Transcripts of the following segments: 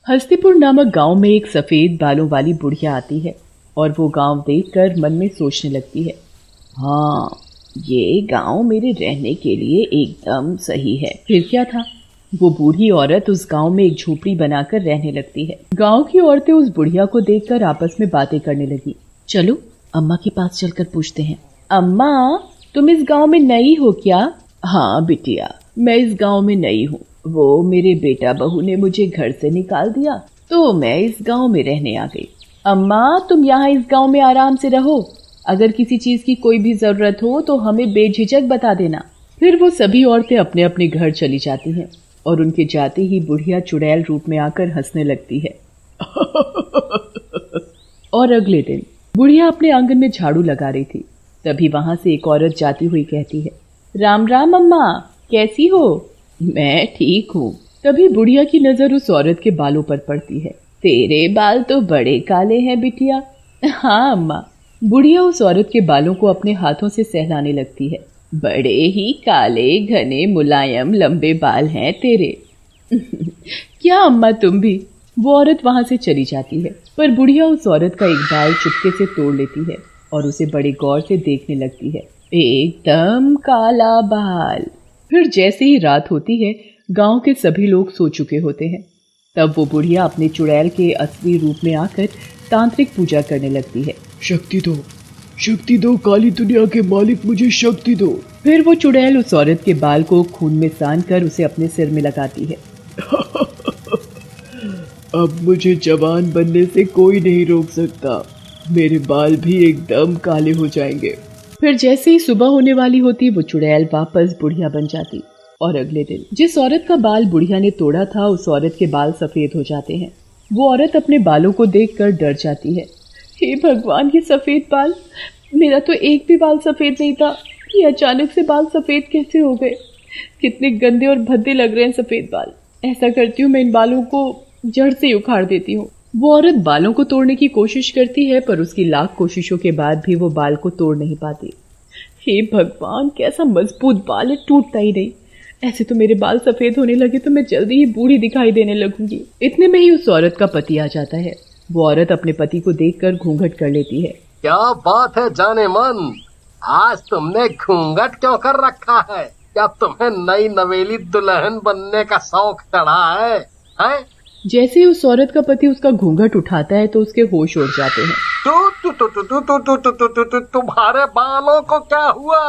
हस्तिपुर नामक गांव में एक सफेद बालों वाली बुढ़िया आती है और वो गांव देखकर मन में सोचने लगती है, हाँ, ये गांव मेरे रहने के लिए एकदम सही है। फिर क्या था, वो बूढ़ी औरत उस गांव में एक झोपड़ी बनाकर रहने लगती है। गांव की औरतें उस बुढ़िया को देखकर आपस में बातें करने लगी। चलो अम्मा के पास चलकर पूछते हैं। अम्मा, तुम इस गांव में नई हो क्या? हाँ बिटिया, मैं इस गांव में नई हूँ। वो मेरे बेटा बहू ने मुझे घर से निकाल दिया तो मैं इस गांव में रहने आ गई। अम्मा, तुम यहाँ इस गांव में आराम से रहो। अगर किसी चीज की कोई भी जरूरत हो तो हमें बेझिझक बता देना। फिर वो सभी औरतें अपने अपने घर चली जाती हैं और उनके जाते ही बुढ़िया चुड़ैल रूप में आकर हंसने लगती है। और अगले दिन बुढ़िया अपने आंगन में झाड़ू लगा रही थी, तभी वहां से एक औरत जाती हुई कहती है, राम राम अम्मा, कैसी हो? मैं ठीक हूँ। तभी बुढ़िया की नजर उस औरत के बालों पर पड़ती है। तेरे बाल तो बड़े काले हैं बिटिया। हाँ अम्मा। बुढ़िया उस औरत के बालों को अपने हाथों से सहलाने लगती है। बड़े ही काले घने मुलायम लंबे बाल हैं तेरे। क्या अम्मा तुम भी? वो औरत वहां से चली जाती है, पर बुढ़िया उस औरत का एक बाल चुपके से तोड़ लेती है और उसे बड़े गौर से देखने लगती है। एकदम काला बाल। फिर जैसे ही रात होती है, गांव के सभी लोग सो चुके होते हैं। तब वो बुढ़िया अपने चुड़ैल के असली रूप में आकर तांत्रिक पूजा करने लगती है। शक्ति दो काली दुनिया के मालिक, मुझे शक्ति दो। फिर वो चुड़ैल उस औरत के बाल को खून में सान कर उसे अपने सिर में लगाती है। अब मुझे जवान बनने से कोई नहीं रोक सकता। मेरे बाल भी एकदम काले हो जाएंगे। फिर जैसे ही सुबह होने वाली होती, वो चुड़ैल वापस बुढ़िया बन जाती और अगले दिन जिस औरत का बाल बुढ़िया ने तोड़ा था, उस औरत के बाल सफेद हो जाते हैं। वो औरत अपने बालों को देखकर डर जाती है। हे भगवान, ये सफेद बाल! मेरा तो एक भी बाल सफेद नहीं था, ये अचानक से बाल सफेद कैसे हो गए? कितने गंदे और भद्दे लग रहे हैं सफेद बाल। ऐसा करती हूँ, मैं इन बालों को जड़ से उखाड़ देती हूँ। वो औरत बालों को तोड़ने की कोशिश करती है, पर उसकी लाख कोशिशों के बाद भी वो बाल को तोड़ नहीं पाती। हे भगवान, कैसा मजबूत बाल है, टूटता ही नहीं। ऐसे तो मेरे बाल सफेद होने लगे तो मैं जल्दी ही बूढ़ी दिखाई देने लगूंगी। इतने में ही उस औरत का पति आ जाता है। वो औरत अपने पति को देखकर घूंघट कर लेती है। क्या बात है जाने मन, आज तुमने घूंघट क्यों कर रखा है? क्या तुम्हें नई नवेली दुल्हन बनने का शौक चढ़ा है? जैसे ही उस औरत का पति उसका घूंघट उठाता है तो उसके होश उड़ जाते हैं। तुम्हारे बालों को क्या हुआ?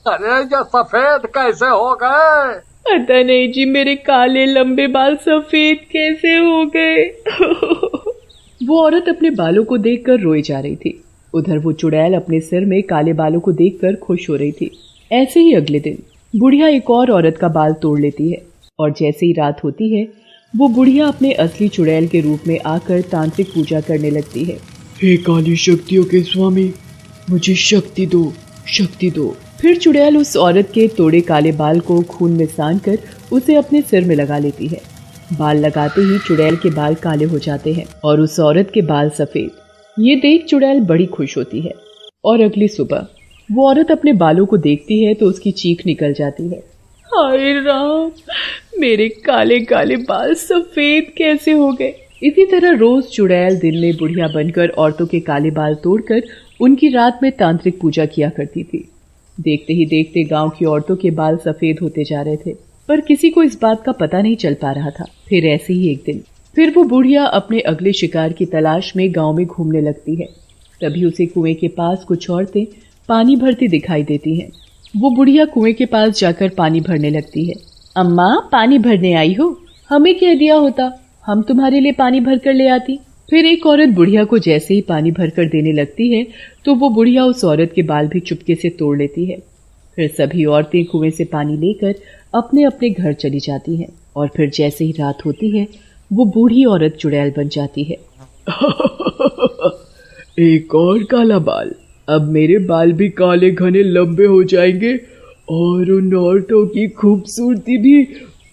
अरे ये सफेद कैसे हो गए? पता नहीं जी, मेरे काले लंबे बाल सफेद कैसे हो गए। वो औरत अपने बालों को देखकर रोई जा रही थी। उधर वो चुड़ैल अपने सिर में काले बालों को देखकर खुश हो रही थी। ऐसे ही अगले दिन बुढ़िया एक और औरत का बाल तोड़ लेती है और जैसे ही रात होती है, वो बुढ़िया अपने असली चुड़ैल के रूप में आकर तांत्रिक पूजा करने लगती है। हे काली शक्तियों के स्वामी, मुझे शक्ति दो, शक्ति दो। फिर चुड़ैल उस औरत के तोड़े काले बाल को खून में सान कर उसे अपने सिर में लगा लेती है। बाल लगाते ही चुड़ैल के बाल काले हो जाते हैं और उस औरत के बाल सफेद। ये देख चुड़ैल बड़ी खुश होती है और अगली सुबह वो औरत अपने बालों को देखती है तो उसकी चीख निकल जाती है। हाय राम, मेरे काले काले बाल सफेद कैसे हो गए? इसी तरह रोज चुड़ैल दिन में बुढ़िया बनकर औरतों के काले बाल तोड़कर उनकी रात में तांत्रिक पूजा किया करती थी। देखते ही देखते गांव की औरतों के बाल सफेद होते जा रहे थे, पर किसी को इस बात का पता नहीं चल पा रहा था। फिर ऐसे ही एक दिन फिर वो बुढ़िया अपने अगले शिकार की तलाश में गांव में घूमने लगती है। तभी उसे कुएं के पास कुछ औरतें पानी भरती दिखाई देती हैं। वो बुढ़िया कुएं के पास जाकर पानी भरने लगती है। अम्मा, पानी भरने आई हो? हमें कह दिया होता, हम तुम्हारे लिए पानी भर कर ले आती। फिर एक औरत बुढ़िया को जैसे ही पानी भरकर देने लगती है तो वो बुढ़िया उस औरत के बाल भी चुपके से तोड़ लेती है। फिर सभी औरतें कुएं से पानी लेकर अपने अपने घर चली जाती हैं और फिर जैसे ही रात होती है, वो बूढ़ी औरत चुड़ैल बन जाती है। एक और काला बाल। अब मेरे बाल भी काले घने लंबे हो जाएंगे और उन औरतों की खूबसूरती भी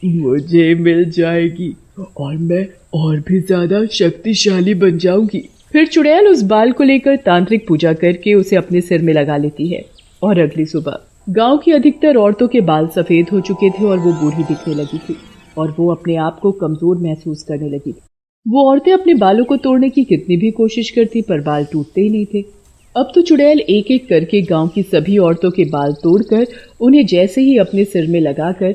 मुझे मिल जाएगी और मैं और भी ज्यादा शक्तिशाली बन जाऊंगी। फिर चुड़ैल उस बाल को लेकर तांत्रिक पूजा करके उसे अपने सिर में लगा लेती है और अगली सुबह गांव की अधिकतर औरतों के बाल सफेद हो चुके थे और वो बूढ़ी दिखने लगी थी और वो अपने आप को कमजोर महसूस करने लगी थी। वो औरतें अपने बालों को तोड़ने की कितनी भी कोशिश करती पर बाल टूटते ही नहीं थे। अब तो चुड़ैल एक एक करके गांव की सभी औरतों के बाल तोड़कर उन्हें जैसे ही अपने सिर में लगाकर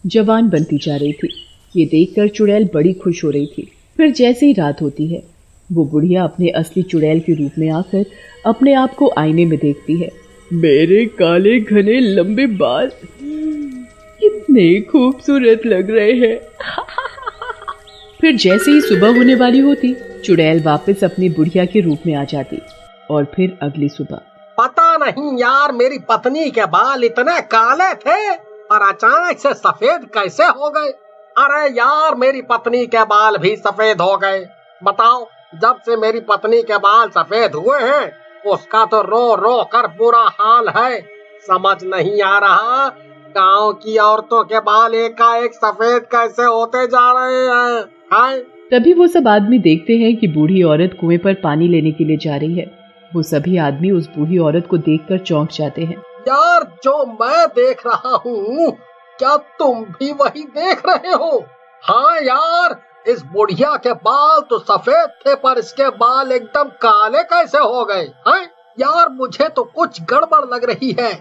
जवान बनती जा रही थी। ये देखकर चुड़ैल बड़ी खुश हो रही थी। फिर जैसे ही रात होती है, वो बुढ़िया अपने असली चुड़ैल के रूप में आकर अपने आप को आईने में देखती है। मेरे काले घने लंबे बाल कितने खूबसूरत लग रहे हैं। फिर जैसे ही सुबह होने वाली होती, चुड़ैल वापस अपनी बुढ़िया के रूप में आ जाती। और फिर अगली सुबह, पता नहीं यार, मेरी पत्नी के बाल इतने काले थे और अचानक से सफेद कैसे हो गए। अरे यार, मेरी पत्नी के बाल भी सफेद हो गए। बताओ, जब से मेरी पत्नी के बाल सफेद हुए हैं उसका तो रो रो कर बुरा हाल है। समझ नहीं आ रहा गांव की औरतों के बाल एकाएक सफेद कैसे होते जा रहे हैं। तभी वो सब आदमी देखते हैं कि बूढ़ी औरत कुएं पर पानी लेने के लिए जा रही है। वो सभी आदमी उस बूढ़ी औरत को देखकर चौंक जाते हैं। यार, जो मैं देख रहा हूँ क्या तुम भी वही देख रहे हो? हाँ यार, इस बुढ़िया के बाल तो सफेद थे पर इसके बाल एकदम काले कैसे हो गए हैं? यार, मुझे तो कुछ गड़बड़ लग रही है।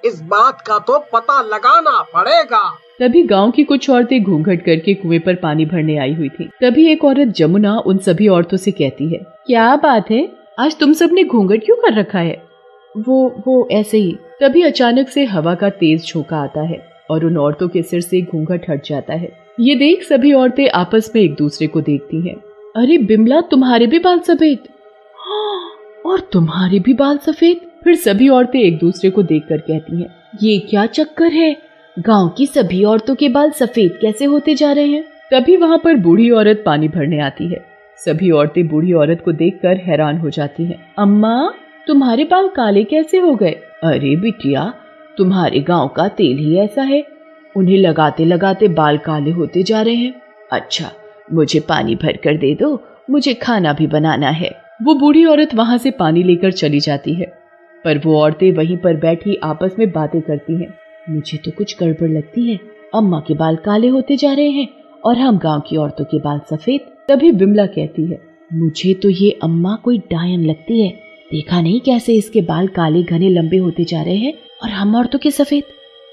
इस बात का तो पता लगाना पड़ेगा। तभी गांव की कुछ औरतें घूंघट करके कुएं पर पानी भरने आई हुई थी। तभी एक औरत जमुना उन सभी औरतों से कहती है, क्या बात है, आज तुम सब ने घूंघट क्यों कर रखा है? वो ऐसे ही। तभी अचानक से हवा का तेज झोंका आता है और उन औरतों के सिर से घूंघट हट जाता है। ये देख सभी औरतें आपस में एक दूसरे को देखती हैं। अरे बिमला, तुम्हारे भी बाल सफेद? और तुम्हारे भी बाल सफेद? फिर सभी औरतें एक दूसरे को देखकर कहती हैं, ये क्या चक्कर है, गांव की सभी औरतों के बाल सफेद कैसे होते जा रहे हैं? तभी वहाँ पर बूढ़ी औरत पानी भरने आती है। सभी औरतें बूढ़ी औरत को देखकर हैरान हो जाती हैं। अम्मा, तुम्हारे बाल काले कैसे हो गए? अरे बिटिया, तुम्हारे गांव का तेल ही ऐसा है, उन्हें लगाते लगाते बाल काले होते जा रहे हैं। अच्छा, मुझे पानी भर कर दे दो, मुझे खाना भी बनाना है। वो बूढ़ी औरत वहां से पानी लेकर चली जाती है, पर वो औरतें वहीं पर बैठी आपस में बातें करती हैं। मुझे तो कुछ गड़बड़ लगती है, अम्मा के बाल काले होते जा रहे हैं और हम गांव की औरतों के बाल सफेद। तभी बिमला कहती है, मुझे तो ये अम्मा कोई डायन लगती है। देखा नहीं कैसे इसके बाल काले घने लंबे होते जा रहे हैं और हम औरतों के सफेद।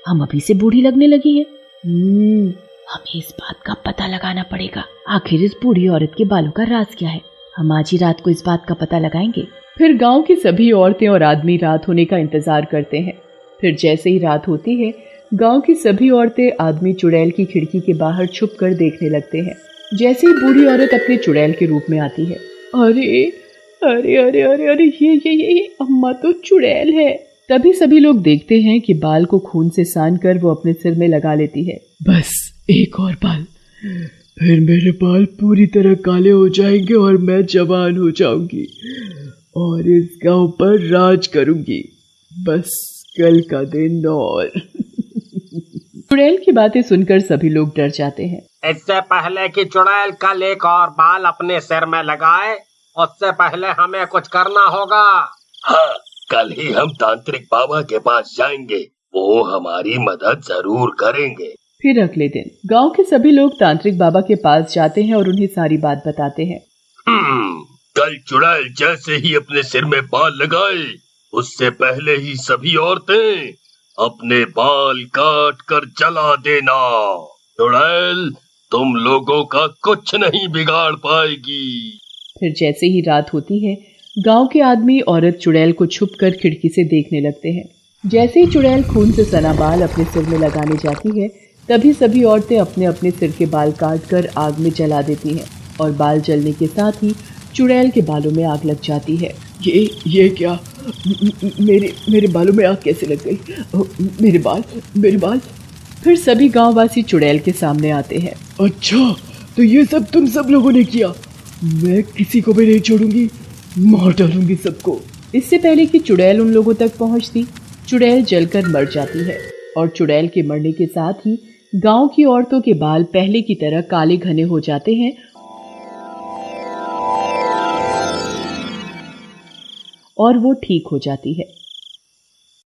हम अभी से बूढ़ी लगने लगी है। हमें इस बात का पता लगाना पड़ेगा, आखिर इस बूढ़ी औरत के बालों का राज क्या है। हम आज ही रात को इस बात का पता लगाएंगे। फिर गांव की सभी औरतें और आदमी रात होने का इंतजार करते हैं। फिर जैसे ही रात होती है, गांव की सभी औरतें आदमी चुड़ैल की खिड़की के बाहर छुप कर देखने लगते हैं। जैसे ही बूढ़ी औरत अपने चुड़ैल के रूप में आती है, अरे अरे अरे अरे अरे ये अम्मा तो चुड़ैल है। तभी सभी लोग देखते हैं कि बाल को खून से सान कर वो अपने सिर में लगा लेती है। बस एक और बाल, फिर मेरे बाल पूरी तरह काले हो जाएंगे और मैं जवान हो जाऊंगी और इस गांव पर राज करूंगी। बस कल का दिन और। चुड़ैल की बातें सुनकर सभी लोग डर जाते हैं। इससे पहले कि चुड़ैल कल एक और बाल अपने सिर में लगाए, उससे पहले हमें कुछ करना होगा। हाँ, कल ही हम तांत्रिक बाबा के पास जाएंगे, वो हमारी मदद जरूर करेंगे। फिर अगले दिन गांव के सभी लोग तांत्रिक बाबा के पास जाते हैं और उन्हें सारी बात बताते हैं। कल चुड़ैल जैसे ही अपने सिर में बाल लगाए, उससे पहले ही सभी औरतें अपने बाल काट कर जला देना। चुड़ैल तुम लोगों का कुछ नहीं बिगाड़ पाएगी। फिर जैसे ही रात होती है, गांव के आदमी औरत चुड़ैल को छुपकर खिड़की से देखने लगते हैं। जैसे ही चुड़ैल खून से सना बाल अपने सिर में लगाने जाती है, तभी सभी औरतें अपने अपने सिर के बाल काटकर आग में जला देती हैं और बाल जलने के साथ ही चुड़ैल के बालों में आग लग जाती है। ये क्या, मेरे बालों में आग कैसे लग गई? मेरे बाल। फिर सभी गांववासी चुड़ैल के सामने आते हैं। अच्छा, तो ये सब तुम सब लोगों ने किया? मैं किसी को भी नहीं छोड़ूंगी, मार डालूंगी सबको। इससे पहले कि चुड़ैल उन लोगों तक पहुंचती, चुड़ैल जलकर मर जाती है और चुड़ैल के मरने के साथ ही गांव की औरतों के बाल पहले की तरह काले घने हो जाते हैं और वो ठीक हो जाती है।